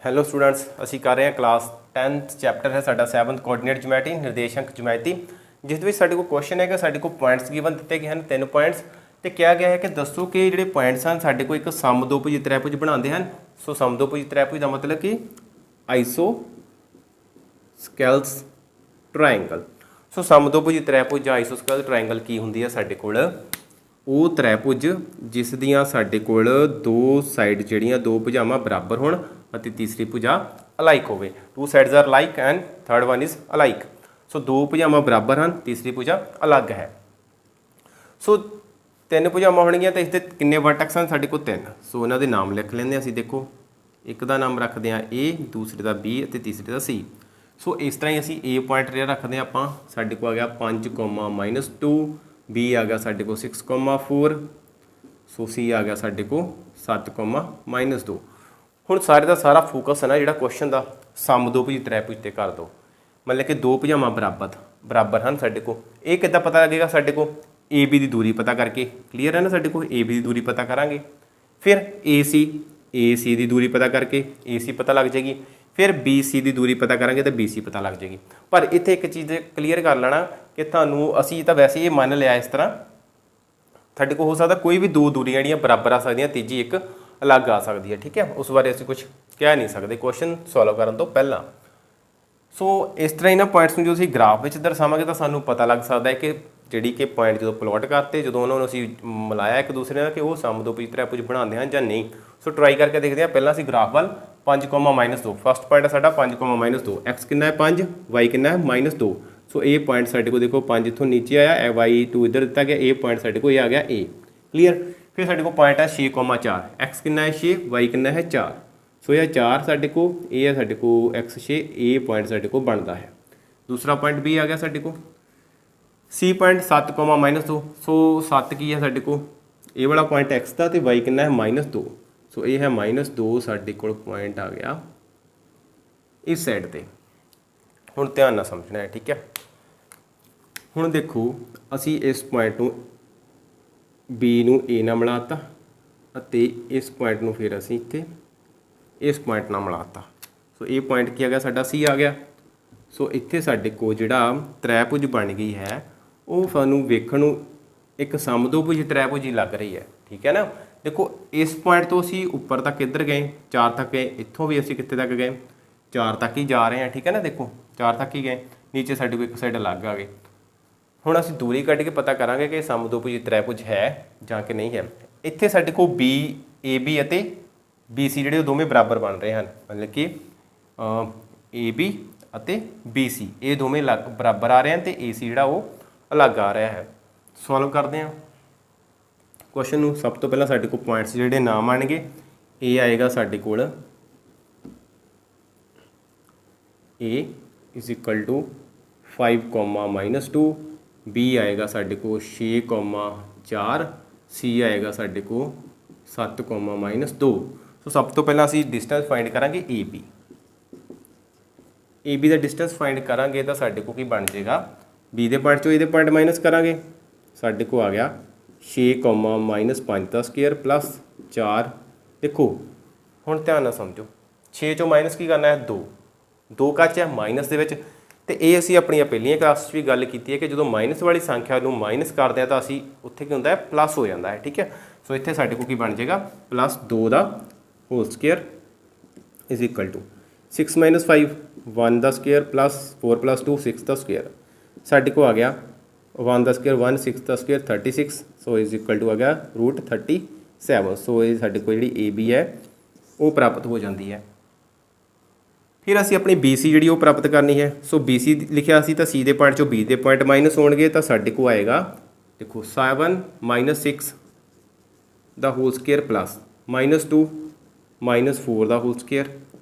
Hello students, ਅਸੀਂ ਕਰ ਰਹੇ ਹਾਂ ਕਲਾਸ 10th ਚੈਪਟਰ ਹੈ ਸਾਡਾ 7th ਕੋਆਰਡੀਨੇਟ ਜਿਓਮੈਟਰੀ ਨਿਰਦੇਸ਼ਾਂਕ ਜਿਓਮੈਟਰੀ, ਜਿਸ ਦੇ ਵਿੱਚ ਸਾਡੇ ਕੋਲ ਕੁਐਸਚਨ ਹੈ ਕਿ ਸਾਡੇ ਕੋਲ ਪੁਆਇੰਟਸ ਗਿਵਨ ਦਿੱਤੇ ਗਏ ਹਨ 3 ਪੁਆਇੰਟਸ ਤੇ ਕਿਹਾ ਗਿਆ ਹੈ ਕਿ ਦੱਸੋ ਕਿ ਜਿਹੜੇ ਪੁਆਇੰਟਸ ਹਨ ਸਾਡੇ ਕੋਲ ਇੱਕ ਸਮਦੋਭੁਜ ਤ੍ਰਿਭੁਜ ਬਣਾਉਂਦੇ ਹਨ। ਸੋ ਸਮਦੋਭੁਜ ਤ੍ਰਿਭੁਜ ਦਾ ਮਤਲਬ ਕਿ ਆਈਸੋਸਕੈਲਸ ਟ੍ਰਾਇੰਗਲ। ਸੋ ਸਮਦੋਭੁਜ ਤ੍ਰਿਭੁਜ ਜਾਂ ਆਈਸੋਸਕੈਲਸ ਟ੍ਰਾਇੰਗਲ ਕੀ ਹੁੰਦੀ ਹੈ ਸਾਡੇ ਕੋਲ? ਉਹ ਤ੍ਰਿਭੁਜ ਜਿਸ ਦੀਆਂ ਸਾਡੇ ਕੋਲ ਦੋ ਸਾਈਡ ਜਿਹੜੀਆਂ ਦੋ ਭੁਜਾਵਾਂ ਬਰਾਬਰ ਹੋਣ ਅਤੇ ਤੀਸਰੀ ਭੁਜਾ ਅਲਾਈਕ ਹੋਵੇ। Two sides are like and third one is alike. So ਦੋ ਭੁਜਾਵਾਂ ਬਰਾਬਰ ਹਨ, ਤੀਸਰੀ ਭੁਜਾ ਅਲੱਗ ਹੈ। ਸੋ ਤਿੰਨ ਭੁਜਾਵਾਂ ਹੋਣਗੀਆਂ ਤਾਂ ਇਸਦੇ ਕਿੰਨੇ ਵਰਟੈਕਸ ਹਨ? ਸਾਡੇ ਕੋਲ 3। ਸੋ ਇਹਨਾਂ ਦੇ ਨਾਮ ਲਿਖ ਲੈਂਦੇ ਅਸੀਂ। ਦੇਖੋ, ਇੱਕ ਦਾ ਨਾਮ ਰੱਖਦੇ ਹਾਂ A, ਦੂਸਰੇ ਦਾ B ਅਤੇ ਤੀਸਰੇ ਦਾ C। ਸੋ ਇਸ ਤਰ੍ਹਾਂ ਹੀ ਅਸੀਂ A ਪੁਆਇੰਟ ਰੱਖਦੇ ਹਾਂ ਆਪਾਂ। ਸਾਡੇ ਕੋਲ ਆ ਗਿਆ 5,-2, B ਆ ਗਿਆ ਸਾਡੇ ਕੋਲ 6,4, ਸੋ C ਆ ਗਿਆ ਸਾਡੇ ਕੋਲ 7,-2। ਹੁਣ ਸਾਰੇ ਦਾ ਸਾਰਾ ਫੋਕਸ ਹੈ ਨਾ ਜਿਹੜਾ ਕੁਐਸਚਨ ਦਾ ਸਮਦੋਭੁਜ ਤ੍ਰਿਭੁਜ ਤੇ ਕਰ ਦਿਓ। ਮਤਲਬ ਕਿ ਦੋ ਭੁਜਾਵਾਂ ਬਰਾਬਰ ਹਨ ਸਾਡੇ ਕੋਲ। ਇਹ ਕਿੱਦਾਂ ਪਤਾ ਲੱਗੇਗਾ? ਸਾਡੇ ਕੋਲ AB ਦੀ ਦੂਰੀ ਪਤਾ ਕਰਕੇ। ਕਲੀਅਰ ਹੈ ਨਾ? ਸਾਡੇ ਕੋਲ AB ਦੀ ਦੂਰੀ ਪਤਾ ਕਰਾਂਗੇ, ਫਿਰ AC ਦੀ ਦੂਰੀ ਪਤਾ ਕਰਕੇ AC ਪਤਾ ਲੱਗ ਜਾਏਗੀ, ਫਿਰ BC ਦੀ ਦੂਰੀ ਪਤਾ ਕਰਾਂਗੇ ਤਾਂ BC ਪਤਾ ਲੱਗ ਜਾਏਗੀ। ਪਰ ਇੱਥੇ ਇੱਕ ਚੀਜ਼ ਕਲੀਅਰ ਕਰ ਲੈਣਾ ਕਿ ਤੁਹਾਨੂੰ ਅਸੀਂ ਤਾਂ ਵੈਸੇ ਇਹ ਮੰਨ ਲਿਆ ਇਸ ਤਰ੍ਹਾਂ, ਸਾਡੇ ਕੋਲ ਹੋ ਸਕਦਾ ਕੋਈ ਵੀ ਦੋ ਦੂਰੀਆਂ ਜਿਹੜੀਆਂ ਬਰਾਬਰ ਆ ਸਕਦੀਆਂ, ਤੀਜੀ ਇੱਕ ਅਲੱਗ ਆ ਸਕਦੀ ਹੈ। ਠੀਕ ਹੈ, ਉਸ ਬਾਰੇ ਅਸੀਂ ਕੁਝ ਕਹਿ ਨਹੀਂ ਸਕਦੇ ਕੁਐਸਚਨ ਸੋਲਵ ਕਰਨ ਤੋਂ ਪਹਿਲਾਂ। ਸੋ ਇਸ ਤਰ੍ਹਾਂ ਹੀ ਨਾ ਪੁਆਇੰਟਸ ਨੂੰ ਜੋ ਅਸੀਂ ਗ੍ਰਾਫ ਵਿੱਚ ਦਰਸਾਵਾਂਗੇ ਤਾਂ ਸਾਨੂੰ ਪਤਾ ਲੱਗ ਸਕਦਾ ਹੈ ਕਿ ਜਿਹੜੀ ਕਿ ਪੁਆਇੰਟ ਜਦੋਂ ਪਲੋਟ ਕਰਤੇ, ਜਦੋਂ ਉਹਨਾਂ ਨੂੰ ਅਸੀਂ ਮਿਲਾਇਆ ਇੱਕ ਦੂਸਰੇ ਨਾਲ, ਕਿ ਉਹ ਸਮਦੋਭੁਜ ਤ੍ਰਿਭੁਜ ਬਣਾਉਂਦੇ ਹਨ ਜਾਂ ਨਹੀਂ। ਸੋ ਟਰਾਈ ਕਰਕੇ ਦੇਖਦੇ ਹਾਂ। ਪਹਿਲਾਂ ਅਸੀਂ ਗ੍ਰਾਫ ਵੱਲ 5,-2 ਫਸਟ ਪੁਆਇੰਟ ਹੈ ਸਾਡਾ 5,-2। ਐਕਸ ਕਿੰਨਾ ਹੈ 5, ਵਾਈ ਕਿੰਨਾ ਹੈ -2। ਸੋ ਇਹ ਪੁਆਇੰਟ ਸਾਡੇ ਕੋਲ ਦੇਖੋ 5 ਇੱਥੋਂ ਨੀਚੇ ਆਇਆ, y2 ਇੱਧਰ ਦਿੱਤਾ ਗਿਆ, ਇਹ ਪੁਆਇੰਟ ਸਾਡੇ ਕੋਲ ਇਹ ਆ ਗਿਆ A। ਕਲੀਅਰ। ਫਿਰ ਸਾਡੇ ਕੋਲ ਪੁਆਇੰਟ ਹੈ 6,4। ਐਕਸ ਕਿੰਨਾ ਹੈ 6, ਵਾਈ ਕਿੰਨਾ ਹੈ 4। ਸੋ ਇਹ 4 ਸਾਡੇ ਕੋਲ, ਇਹ ਹੈ ਸਾਡੇ ਕੋਲ x6, ਇਹ ਪੁਆਇੰਟ ਸਾਡੇ ਕੋਲ ਬਣਦਾ ਹੈ। ਦੂਸਰਾ ਪੁਆਇੰਟ B ਆ ਗਿਆ ਸਾਡੇ ਕੋਲ C ਪੁਆਇੰਟ 7,-2। ਸੋ 7 ਕੀ ਹੈ ਸਾਡੇ ਕੋਲ? ਇਹ ਵਾਲਾ ਪੁਆਇੰਟ x ਦਾ, ਤੇ y ਕਿੰਨਾ ਹੈ -2। ਸੋ ਇਹ ਹੈ -2 ਸਾਡੇ ਕੋਲ ਪੁਆਇੰਟ ਆ ਗਿਆ ਇਸ ਸਾਈਡ ਤੇ। ਹੁਣ ਧਿਆਨ ਨਾਲ ਸਮਝਣਾ ਹੈ, ਠੀਕ ਹੈ। ਹੁਣ ਦੇਖੋ, ਅਸੀਂ ਇਸ ਪੁਆਇੰਟ ਨੂੰ B ਨੂੰ A ਨਾਲ ਮਿਲਾਤਾ ਅਤੇ ਇਸ ਪੁਆਇੰਟ ਨੂੰ ਫਿਰ ਅਸੀਂ ਇੱਥੇ ਇਸ ਪੁਆਇੰਟ ਨਾਲ ਮਿਲਾਤਾ। ਸੋ ਇਹ ਪੁਆਇੰਟ ਕੀ ਆ ਗਿਆ ਸਾਡਾ? C ਆ ਗਿਆ। ਸੋ ਇੱਥੇ ਸਾਡੇ ਕੋਲ ਜਿਹੜਾ ਤ੍ਰਿਭੁਜ ਬਣ ਗਈ ਹੈ ਉਹ ਸਾਨੂੰ ਵੇਖਣ ਨੂੰ ਇੱਕ ਸਮਦੋਭੁਜ ਤ੍ਰਿਭੁਜ ਹੀ ਲੱਗ ਰਹੀ ਹੈ। ਠੀਕ ਹੈ ਨਾ? ਦੇਖੋ, ਇਸ ਪੁਆਇੰਟ ਤੋਂ ਅਸੀਂ ਉੱਪਰ ਤੱਕ ਕਿੱਧਰ ਗਏ? 4 ਤੱਕ ਗਏ। ਇੱਥੋਂ ਵੀ ਅਸੀਂ ਕਿੱਥੇ ਤੱਕ ਗਏ? 4 ਤੱਕ ਹੀ ਜਾ ਰਹੇ ਹਾਂ। ਠੀਕ ਹੈ ਨਾ? ਦੇਖੋ 4 ਤੱਕ ਹੀ ਗਏ, ਨੀਚੇ ਸਾਡੇ ਕੋਲ ਇੱਕ ਸਾਈਡ ਅਲੱਗ ਆ ਗਏ। ਹੁਣ ਅਸੀਂ ਦੂਰੀ ਕੱਢ ਕੇ ਪਤਾ ਕਰਾਂਗੇ ਕਿ ਸਮਦੋਭੁਜ ਤ੍ਰਿਭੁਜ ਹੈ ਜਾਂ ਕਿ ਨਹੀਂ ਹੈ। ਇੱਥੇ ਸਾਡੇ ਕੋਲ AB ਅਤੇ BC ਜਿਹੜੇ ਉਹ ਦੋਵੇਂ ਬਰਾਬਰ ਬਣ ਰਹੇ ਹਨ। ਮਤਲਬ ਕਿ AB ਅਤੇ BC ਇਹ ਦੋਵੇਂ ਬਰਾਬਰ ਆ ਰਹੇ ਹਨ ਅਤੇ AC ਜਿਹੜਾ ਉਹ ਅਲੱਗ ਆ ਰਿਹਾ ਹੈ। ਸੋਲਵ ਕਰਦੇ ਹਾਂ ਕੁਐਸਚਨ ਨੂੰ। ਸਭ ਤੋਂ ਪਹਿਲਾਂ ਸਾਡੇ ਕੋਲ ਪੁਆਇੰਟਸ ਜਿਹੜੇ ਨਾਮ ਆਣਗੇ, A ਆਏਗਾ ਸਾਡੇ ਕੋਲ A = 5,-2, B ਆਏਗਾ ਸਾਡੇ ਕੋਲ 6,4, C ਆਏਗਾ ਸਾਡੇ ਕੋਲ 7,-2। ਸੋ ਸਭ ਤੋਂ ਪਹਿਲਾਂ ਅਸੀਂ ਡਿਸਟੈਂਸ ਫਾਈਂਡ ਕਰਾਂਗੇ AB ਦਾ ਡਿਸਟੈਂਸ ਫਾਈਂਡ ਕਰਾਂਗੇ ਤਾਂ ਸਾਡੇ ਕੋਲ ਕੀ ਬਣ ਜਾਏਗਾ? B ਦੇ ਪੁਆਇੰਟ 'ਚੋਂ ਇਹਦੇ ਪੁਆਇੰਟ ਮਾਈਨਸ ਕਰਾਂਗੇ, ਸਾਡੇ ਕੋਲ ਆ ਗਿਆ 6,-5 ਦਾ ਸਕੁਅਰ ਪਲੱਸ 4। ਦੇਖੋ ਹੁਣ ਧਿਆਨ ਨਾਲ ਸਮਝੋ, 6 ਚੋਂ ਮਾਈਨਸ ਕੀ ਕਰਨਾ ਹੈ? 2 ਕੱਚ ਹੈ ਮਾਈਨਸ ਦੇ ਵਿੱਚ। ਅਤੇ ਇਹ ਅਸੀਂ ਆਪਣੀਆਂ ਪਹਿਲੀਆਂ ਕਲਾਸ 'ਚ ਵੀ ਗੱਲ ਕੀਤੀ ਹੈ ਕਿ ਜਦੋਂ ਮਾਈਨਸ ਵਾਲੀ ਸੰਖਿਆ ਨੂੰ ਮਾਈਨਸ ਕਰਦੇ ਹਾਂ ਤਾਂ ਅਸੀਂ ਉੱਥੇ ਕੀ ਹੁੰਦਾ ਹੈ? ਪਲੱਸ ਹੋ ਜਾਂਦਾ ਹੈ। ਠੀਕ ਹੈ। ਸੋ ਇੱਥੇ ਸਾਡੇ ਕੋਲ ਕੀ ਬਣ ਜਾਏਗਾ? +2 ਦਾ ਹੋਲ ਸਕੁਅਰ = 6 - 5 1 ਦਾ ਸਕੁਅਰ ਪਲੱਸ 4 + 2 6 ਦਾ ਸਕੁਅਰ। ਸਾਡੇ ਕੋਲ ਆ ਗਿਆ 1 ਦਾ ਸਕੁਅਰ 1, 6 ਦਾ ਸਕੁਅਰ 36। ਸੋ = ਆ ਗਿਆ √37। ਸੋ ਇਹ ਸਾਡੇ ਕੋਲ ਜਿਹੜੀ AB ਹੈ ਉਹ ਪ੍ਰਾਪਤ ਹੋ ਜਾਂਦੀ ਹੈ। ਫਿਰ ਅਸੀਂ ਆਪਣੀ BC ਜਿਹੜੀ ਉਹ ਪ੍ਰਾਪਤ ਕਰਨੀ ਹੈ। ਸੋ BC ਲਿਖਿਆ ਸੀ ਤਾਂ C ਦੇ ਪੁਆਇੰਟ 'ਚੋਂ B ਦੇ ਪੁਆਇੰਟ ਮਾਈਨਸ ਹੋਣਗੇ ਤਾਂ ਸਾਡੇ ਕੋਲ ਆਏਗਾ, ਦੇਖੋ 7 - 6 ਦਾ ਹੋਲ ਸਕੁਅਰ ਪਲੱਸ -2 -4 ਦਾ ਹੋਲ ਸਕੁਅਰ।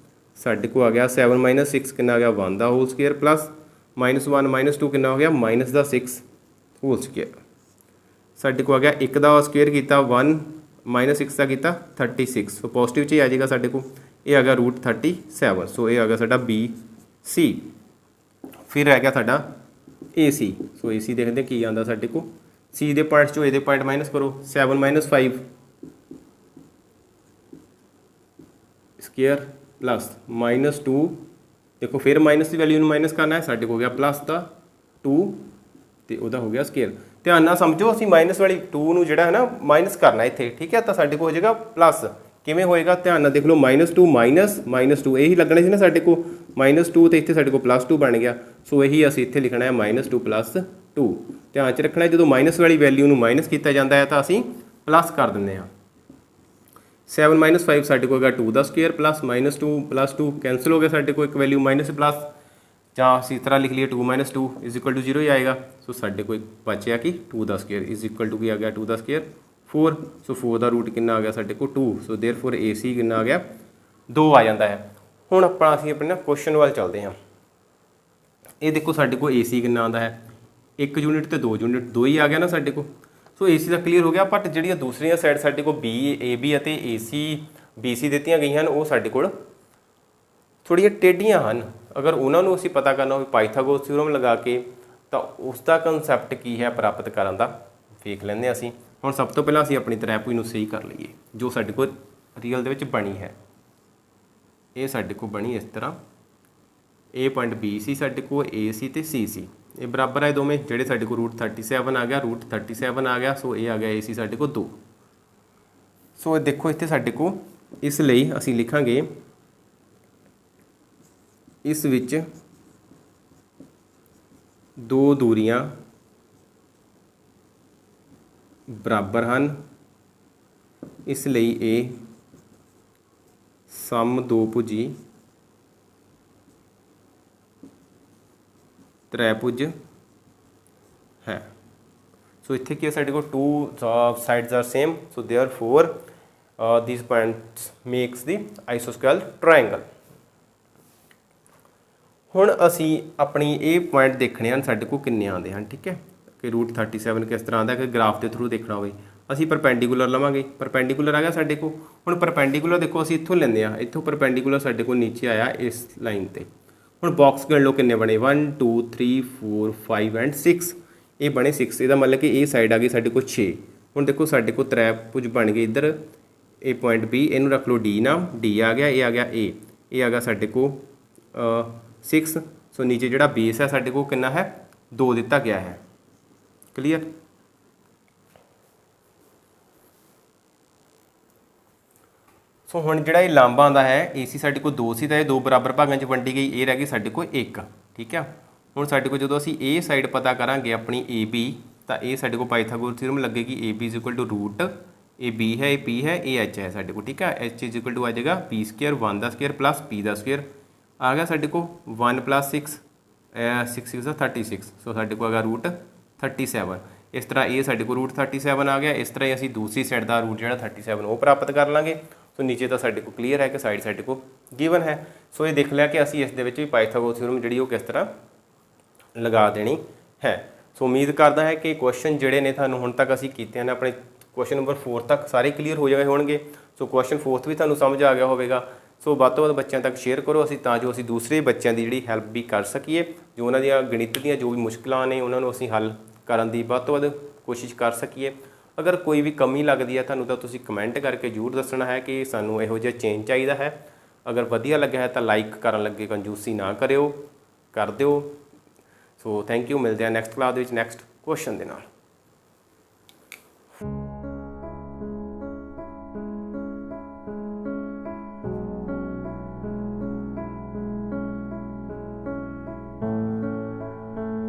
ਸਾਡੇ ਕੋਲ ਆ ਗਿਆ 7 - 6 ਕਿੰਨਾ ਆ ਗਿਆ? 1 ਦਾ ਹੋਲ ਸਕੁਅਰ ਪਲੱਸ -1 - 2 ਕਿੰਨਾ ਹੋ ਗਿਆ? -6 ਹੋਲ ਸਕੁਅਰ। ਸਾਡੇ ਕੋਲ ਆ ਗਿਆ 1 ਦਾ ਸਕੁਅਰ ਕੀਤਾ 1 - 6 ਦਾ ਕੀਤਾ 36। ਸੋ ਪੋਜ਼ੀਟਿਵ 'ਚ ਹੀ ਆ ਜਾਏਗਾ ਸਾਡੇ ਕੋਲ। ਇਹ ਆ ਗਿਆ √37। ਸੋ ਇਹ ਆ ਗਿਆ ਸਾਡਾ BC। ਫਿਰ ਰਹਿ ਗਿਆ ਸਾਡਾ AC। ਸੋ AC ਦੇਖਦੇ ਕੀ ਆਉਂਦਾ ਸਾਡੇ ਕੋਲ। C ਦੇ ਪੁਆਇੰਟ 'ਚੋਂ ਇਹਦੇ ਪੁਆਇੰਟ ਮਾਈਨਸ ਕਰੋ, 7 - 5 ਸਕੁਅਰ प्लस -2 देखो फिर माइनस की वैल्यू में माइनस करना है साढ़े को हो गया प्लस का 2 तो वह हो गया स्केयर। ध्यान ना समझो असी माइनस वाली 2 ਨੂੰ ਜਿਹੜਾ है ना माइनस करना इतने ठीक है तो साढ़े को हो जाएगा प्लस किमें होएगा ध्यान ना देख लो -2 -2 यही लगने से ना साढ़े को -2 तो इतने साढ़े को +2 बन गया। सो यही असी इतने लिखना है -2 + 2 ध्यान च रखना है जो माइनस वाली वैल्यू में माइनस किया जाता है तो असी प्लस कर देंगे हाँ। 7 - 5 साढ़े को होगा 2 का स्केयर प्लस -2 + 2 कैंसल हो गया साढ़े को एक वैल्यू माइनस प्लस ਜਾਂ ਅਸੀਂ ਇਸ ਤਰ੍ਹਾਂ ਲਿਖ ਲਈਏ 2 - 2 = 0 ਹੀ ਆਏਗਾ। ਸੋ ਸਾਡੇ ਕੋਲ ਬਚਿਆ ਕਿ 2 ਦਾ ਸਕੁਅਰ = ਕੀ ਆ ਗਿਆ 2 ਦਾ ਸਕੁਅਰ 4। ਸੋ 4 ਦਾ ਰੂਟ ਕਿੰਨਾ ਆ ਗਿਆ ਸਾਡੇ ਕੋਲ 2। ਸੋ देयरफॉर AC ਕਿੰਨਾ ਆ ਗਿਆ 2 ਆ ਜਾਂਦਾ ਹੈ। ਹੁਣ ਅਸੀਂ ਆਪਣੇ ਨਾ ਕੁਐਸਚਨ ਵੱਲ ਚੱਲਦੇ ਹਾਂ। ਇਹ ਦੇਖੋ ਸਾਡੇ ਕੋਲ AC ਕਿੰਨਾ ਆਉਂਦਾ ਹੈ 1 ਯੂਨਿਟ ਤੇ 2 ਯੂਨਿਟ 2 ਹੀ ਆ ਗਿਆ ਨਾ ਸਾਡੇ ਕੋਲ। ਸੋ AC ਦਾ ਕਲੀਅਰ ਹੋ ਗਿਆ ਬਟ ਜਿਹੜੀਆਂ ਦੂਸਰੀਆਂ ਸਾਈਡ ਸਾਡੇ ਕੋਲ AB ਅਤੇ AC BC ਦਿੱਤੀਆਂ ਗਈਆਂ ਹਨ ਉਹ ਸਾਡੇ ਕੋਲ ਥੋੜ੍ਹੀਆਂ ਟੇਢੀਆਂ ਹਨ। अगर उन्होंने असीं पता करना हो पाइथागोरस थ्योरम लगा के तो उसका कंसैप्ट की है प्राप्त करने का वेख लेंगे असीं। हुण सब तो पहलां असीं अपनी त्रिभुज नूं सही कर लईए जो साडे कोल रियल दे विच बनी है। ये साडे कोल बनी इस तरह ए पॉइंट B सी साडे कोल AC ते CC ये बराबर है दोवें जिहड़े साडे कोल √37 आ गया √37 आ गया। सो ये आ गया AC साडे कोल 2। सो देखो इत्थे साडे कोल इसलिए असीं लिखांगे इस विच 2 दूरियां बराबर हैं इसलिए ये समदोभुजी त्रिभुज है। सो इत्थे की साडे कोल 2 sides are same. So therefore this points makes the आइसोस्केल ट्रायंगल। हुण असी अपनी ये पॉइंट देखने हैं साडे को किन्ने आते हैं ठीक है कि √37 किस तरह आता है कि ग्राफ के थ्रू देखना हो असी परपेंडिकुलर लवांगे। परपेंडिकुलर आ गया साडे को। हुण परपेंडिकुलर देखो असी इत्थों लैंदे आ इत्थों परपेंडिकुलर साडे को नीचे आया इस लाइन ते। हुण बॉक्स गिण लो किन्ने बने 1 2 3 4 5 एंड 6 ये बने 6। इसका मतलब कि ये साइड आ गई साडे को 6। हुण देखो साडे को त्रिभुज बन गए इधर ए पॉइंट B इनू रख लो D नाम D आ गया ये आ गया A ये आ गया साडे को 6। सो नीचे जोड़ा बेस है साडे को कितना है 2 दिता गया है। क्लीयर। सो हुण जिहड़ा ये लांबा आंदा है AC साडे को 2 सी तो 2 बराबर भागां च वंडी गई ये रह गई साडे को 1 ठीक है। हुण साडे को जो असीं ए साइड पता करांगे अपनी AB तो ये साडे को पाइथागोरस थ्योरम लगेगी AB = रूट ए B है ए P है ए H है साडे को ठीक है। H = आ जाएगा P² 1 का स्क्वायर प्लस P का स्क्वायर आ गया साडे को 1 + 6 6 6 36। सो साडे को आ गया √37। इस तरह ये साडे को √37 आ गया। इस तरह ही असीं दूसरी साइड का रूट जो 37 वो प्राप्त कर लाँगे। सो नीचे तो साडे को क्लीयर है कि साइड साडे को गिवन है। सो ये देख लिया कि असीं इस दे विच भी पाइथागोरस थ्योरम जिहड़ी किस तरह लगा देनी है। सो उम्मीद करदा है कि क्वेश्चन जिहड़े ने तुहानूं हुण तक असीं कीते ने अपने क्वेश्चन नंबर 4 तक सारे क्लीयर हो गए होणगे। सो क्वेश्चन 4th भी तुहानूं समझ आ गया होवेगा। सो ਵੱਧ ਤੋਂ ਵੱਧ ਬੱਚਿਆਂ ਤੱਕ ਸ਼ੇਅਰ ਕਰੋ ਅਸੀਂ ਤਾਂ ਜੋ ਅਸੀਂ ਦੂਸਰੇ ਬੱਚਿਆਂ ਦੀ ਜਿਹੜੀ ਹੈਲਪ ਵੀ ਕਰ ਸਕੀਏ ਜੋ ਉਹਨਾਂ ਦੀਆਂ ਗਣਿਤ ਦੀਆਂ ਜੋ ਵੀ ਮੁਸ਼ਕਲਾਂ ਨੇ ਉਹਨਾਂ ਨੂੰ ਅਸੀਂ ਹੱਲ ਕਰਨ ਦੀ ਵੱਧ ਤੋਂ ਵੱਧ ਕੋਸ਼ਿਸ਼ ਕਰ ਸਕੀਏ। ਅਗਰ ਕੋਈ ਵੀ ਕਮੀ ਲੱਗਦੀ ਹੈ ਤੁਹਾਨੂੰ ਤਾਂ ਤੁਸੀਂ ਕਮੈਂਟ ਕਰਕੇ ਜ਼ਰੂਰ ਦੱਸਣਾ ਹੈ ਕਿ ਸਾਨੂੰ ਇਹੋ ਜਿਹਾ ਚੇਂਜ ਚਾਹੀਦਾ ਹੈ। ਅਗਰ ਵਧੀਆ ਲੱਗਿਆ ਹੈ ਤਾਂ ਲਾਈਕ ਕਰਨ ਲੱਗੇ ਕੰਜੂਸੀ ਨਾ ਕਰਿਓ ਕਰ ਦਿਓ। ਸੋ ਥੈਂਕ ਯੂ ਮਿਲਦੇ ਆ ਨੈਕਸਟ ਕਲਾਸ ਦੇ ਵਿੱਚ ਨੈਕਸਟ ਕੁਐਸਚਨ ਦੇ ਨਾਲ।